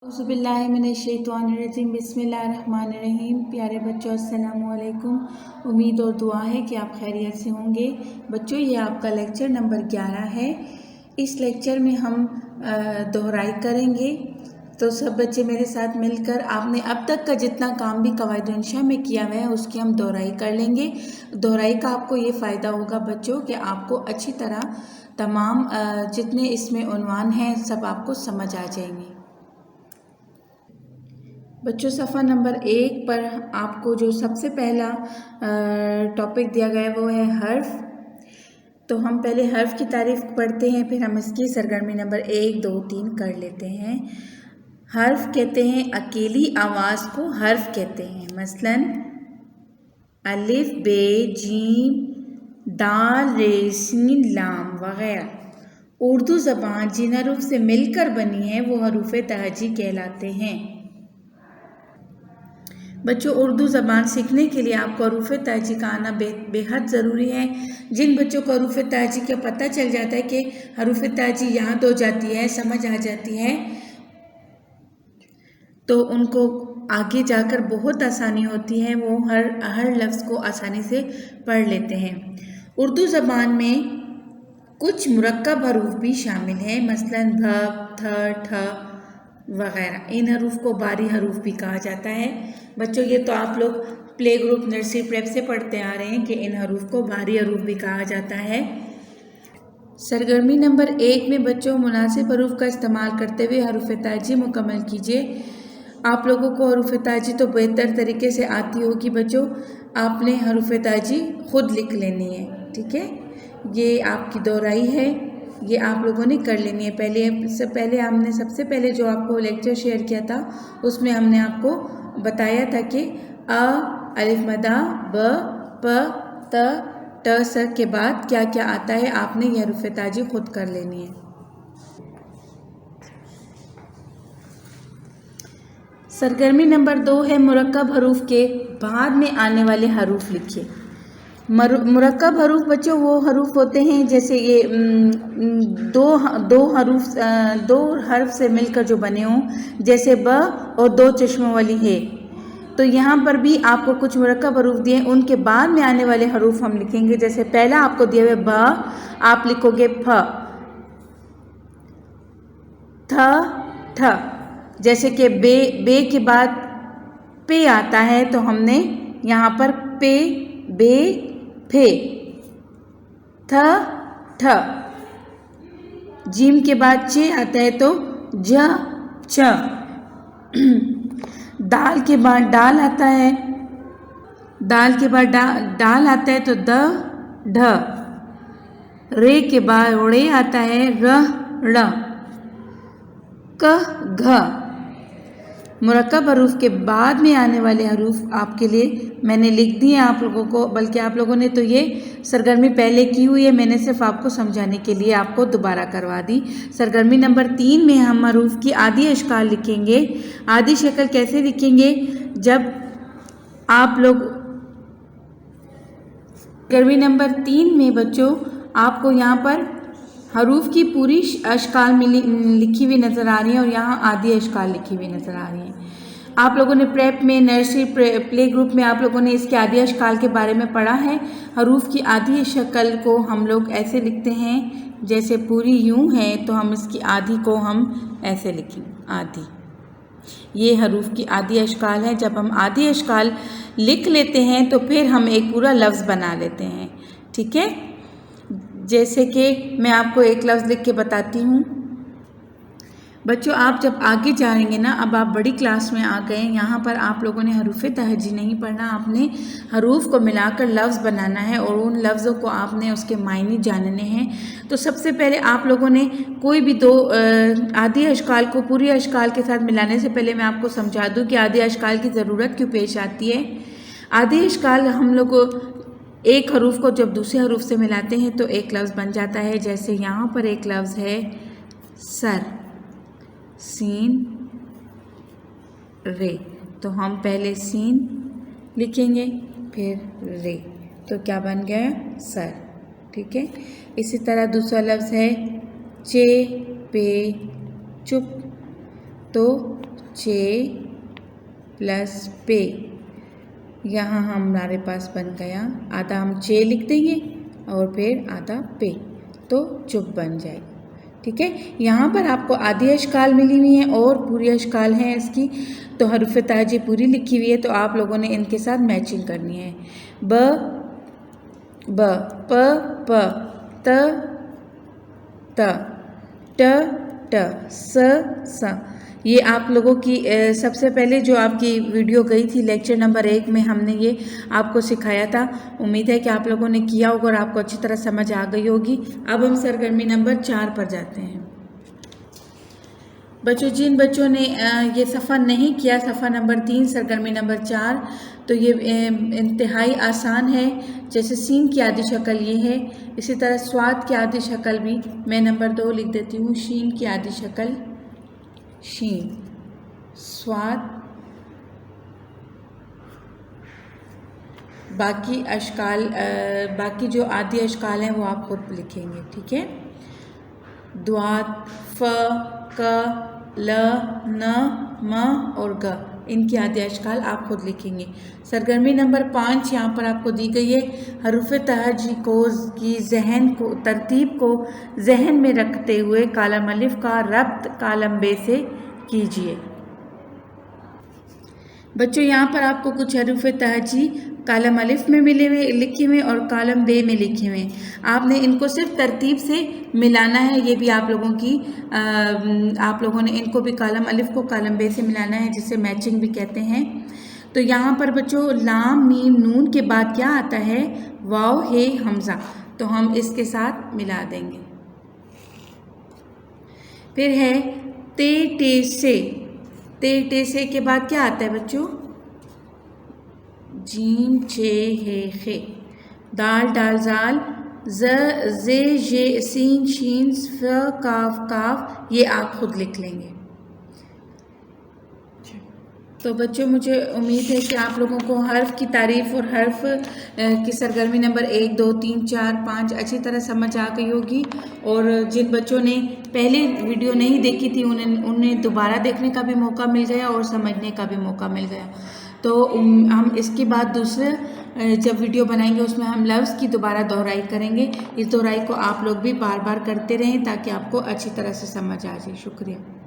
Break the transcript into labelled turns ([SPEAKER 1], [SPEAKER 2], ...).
[SPEAKER 1] औज़ुबिल्लाहिमिनश्शैतानिर्रजीम बिस्मिल्लाहिर्रहमानिर्रहीम। प्यारे बच्चों, अस्सलामु अलैकुम। उम्मीद और दुआ है कि आप खैरियत से होंगे। बच्चों, ये आपका लेक्चर नंबर 11 है। इस लेक्चर में हम दोहराई करेंगे। तो सब बच्चे मेरे साथ मिलकर आपने अब तक का जितना काम भी कवायद इंशा में किया हुआ है उसकी हम दोहराई कर लेंगे। दोहराई का आपको ये फ़ायदा होगा बच्चों कि आपको अच्छी तरह तमाम जितने इसमें उन्वान हैं सब आपको समझ आ जाएंगे। बच्चों, सफ़ा नंबर 1 पर आपको जो सबसे पहला टॉपिक दिया गया है वो है हर्फ। तो हम पहले हर्फ की तारीफ़ पढ़ते हैं, फिर हम इसकी सरगर्मी नंबर 1, 2, 3 कर लेते हैं। हर्फ कहते हैं अकेली आवाज़ को हर्फ कहते हैं। मसलन अलिफ, बे, जीम, दाल, रे, सीन, लाम वगैरह। उर्दू ज़बान जिन हरूफ से मिलकर बनी है वो हरूफ तहजी कहलाते हैं। बच्चों, उर्दू ज़बान सीखने के लिए आपको हरूफ तहजी का आना बेहद ज़रूरी है। जिन बच्चों को हरूफ तहजी का पता चल जाता है कि हरूफ तहजी याद हो जाती है, समझ आ जाती है, तो उनको आगे जाकर बहुत आसानी होती है, वो हर लफ्ज़ को आसानी से पढ़ लेते हैं। उर्दू ज़बान में कुछ मुरक्कब हरूफ भी शामिल हैं, मसलन भ, थ, ठ वगैरह। इन हरूफ को बारी हरूफ भी कहा जाता है। बच्चों, ये तो आप लोग प्ले ग्रुप नर्सरी प्रेप से पढ़ते आ रहे हैं कि इन हरूफ को बारी हरूफ भी कहा जाता है। सरगर्मी नंबर 1 में बच्चों मुनासिब हरूफ का इस्तेमाल करते हुए हरूफ तहजी मुकम्मल कीजिए। आप लोगों को हरूफ तहजी तो बेहतर तरीके से आती होगी बच्चों, आपने हरूफ तहजी खुद लिख लेनी है, ठीक है। ये आपकी दोहराई है, ये आप लोगों ने कर लेनी है। हमने सबसे पहले जो आपको लेक्चर शेयर किया था उसमें हमने आपको बताया था कि अ, अलिफ मदा, ब, प, त, ट, स के बाद क्या क्या आता है, आपने ये हरूफ तहजी खुद कर लेनी है। सरगर्मी नंबर 2 है मुरक्कब हरूफ के बाद में आने वाले हरूफ लिखिए। मुरक्कब हरूफ बच्चों वो हरूफ होते हैं जैसे ये दो हर्फ से मिलकर जो बने हों, जैसे ब और दो चश्मों वाली है। तो यहाँ पर भी आपको कुछ मुरक्कब हरूफ दिए, उनके बाद में आने वाले हरूफ हम लिखेंगे। जैसे पहला आपको दिया हुआ ब, आप लिखोगे फ, थ, ठ। जैसे कि बे के बाद पे आता है तो हमने यहाँ पर पे, बे, फे, थ, ठ। जीम के बाद चे आता है तो ज, च। दाल के बाद डाल आता है, डाल आता है तो द, ढ। रे के बाद रे आता है र, ड़। क, घ। मुरक्कब हरूफ के बाद में आने वाले हरूफ आपके लिए मैंने लिख दिए आप लोगों को, बल्कि आप लोगों ने तो ये सरगर्मी पहले की हुई है, मैंने सिर्फ आपको समझाने के लिए आपको दोबारा करवा दी। सरगर्मी नंबर 3 में हम हरूफ की आधी अशकाल लिखेंगे। आधी शक्ल कैसे लिखेंगे? जब आप लोग सरगर्मी नंबर 3 में बच्चों आपको यहाँ पर हरूफ की पूरी अशकाल में लिखी हुई नज़र आ रही है और यहाँ आधी अशकाल लिखी हुई नज़र आ रही है। आप लोगों ने प्रेप में नर्सरी प्ले ग्रुप में आप लोगों ने इसके आधी अशकाल के बारे में पढ़ा है। हरूफ की आधी शक्ल को हम लोग ऐसे लिखते हैं, जैसे पूरी यूँ है तो हम इसकी आधी को हम ऐसे लिखेंगे, आधी। ये हरूफ की आधी अशकाल है। जब हम आधी अशकाल लिख लेते हैं तो फिर हम एक पूरा लफ्ज़ बना लेते हैं, ठीक है। जैसे कि मैं आपको एक लफ्ज़ लिख के बताती हूँ। बच्चों, आप जब आगे जाएंगे ना, अब आप बड़ी क्लास में आ गए, यहाँ पर आप लोगों ने हरूफ तहजी नहीं पढ़ना, आपने हरूफ को मिलाकर लफ्ज़ बनाना है और उन लफ्ज़ों को आपने उसके मायने जानने हैं। तो सबसे पहले आप लोगों ने कोई भी दो आधी अशकाल को पूरी अशकाल के साथ मिलाने से पहले मैं आपको समझा दूँ कि आधी अशकाल की ज़रूरत क्यों पेश आती है। आधी अशकाल हम लोग एक हरूफ को जब दूसरे हरूफ से मिलाते हैं तो एक लफ्ज़ बन जाता है। जैसे यहाँ पर एक लफ्ज़ है सर, सीन, रे, तो हम पहले सीन लिखेंगे फिर रे, तो क्या बन गया? सर, ठीक है। इसी तरह दूसरा लफ्ज़ है चे, पे, चुप, तो 6 प्लस पे, यहाँ हमारे पास बन गया आधा हम 6 लिख देंगे और फिर आधा पे, तो चुप बन जाएगी। ठीक है, यहाँ पर आपको आधी अशकाल मिली हुई हैं और पूरी अशकाल हैं इसकी, तो हरूफ तहजी पूरी लिखी हुई है, तो आप लोगों ने इनके साथ मैचिंग करनी है। ब ब, प प, त त, ट ट, स स। ये आप लोगों की सबसे पहले जो आपकी वीडियो गई थी लेक्चर नंबर 1 में हमने ये आपको सिखाया था। उम्मीद है कि आप लोगों ने किया होगा और आपको अच्छी तरह समझ आ गई होगी। अब हम सरगर्मी नंबर 4 पर जाते हैं। बच्चों, जिन बच्चों ने ये सफ़ा नहीं किया, सफ़ा नंबर 3 सरगर्मी नंबर 4, तो ये इंतहाई आसान है। जैसे सीन की आधी शक्ल ये है, इसी तरह स्वाद की आधी शक्ल भी मैं नंबर 2 लिख देती हूँ। शीन की आधी शक्ल शीन, स्वाद, बाकी अशकाल बाकी जो आधी अशकाल हैं वो आप खुद लिखेंगे। ठीक है, द्वात, फ, क, ल, न, म और ग, इनकी आधी अशकाल आप खुद लिखेंगे। सरगर्मी नंबर 5 यहाँ पर आपको दी गई है। हरूफ तहजी को की तरतीब को जहन में रखते हुए कालम अलिफ का रब्त कालम बे से कीजिए। बच्चों, यहाँ पर आपको कुछ हरूफ तहजी कालम अलिफ में लिखे हुए और कालम बे में लिखे हुए। आपने इनको सिर्फ तरतीब से मिलाना है। ये भी आप लोगों ने इनको भी कालम अलिफ को कालम बे से मिलाना है, जिसे मैचिंग भी कहते हैं। तो यहाँ पर बच्चों लाम मीम नून के बाद क्या आता है? वाव हे हमज़ा, तो हम इसके साथ मिला देंगे। फिर है ते टे से, ते टे से के बाद क्या आता है बच्चों? जीम चे हे खे, दाल डाल जाल, ज जे जे सीन शीन फ काफ काफ, ये आप खुद लिख लेंगे। तो बच्चों, मुझे उम्मीद है कि आप लोगों को हर्फ की तारीफ़ और हर्फ की सरगर्मी नंबर 1, 2, 3, 4, 5 अच्छी तरह समझ आ गई होगी। और जिन बच्चों ने पहले वीडियो नहीं देखी थी उन्हें दोबारा देखने का भी मौका मिल गया और समझने का भी मौका मिल गया। तो हम इसके बाद दूसरे जब वीडियो बनाएंगे उसमें हम लफ्ज़ की दोबारा दोहराई करेंगे। इस दोहराई को आप लोग भी बार बार करते रहें ताकि आपको अच्छी तरह से समझ आ जाए। शुक्रिया।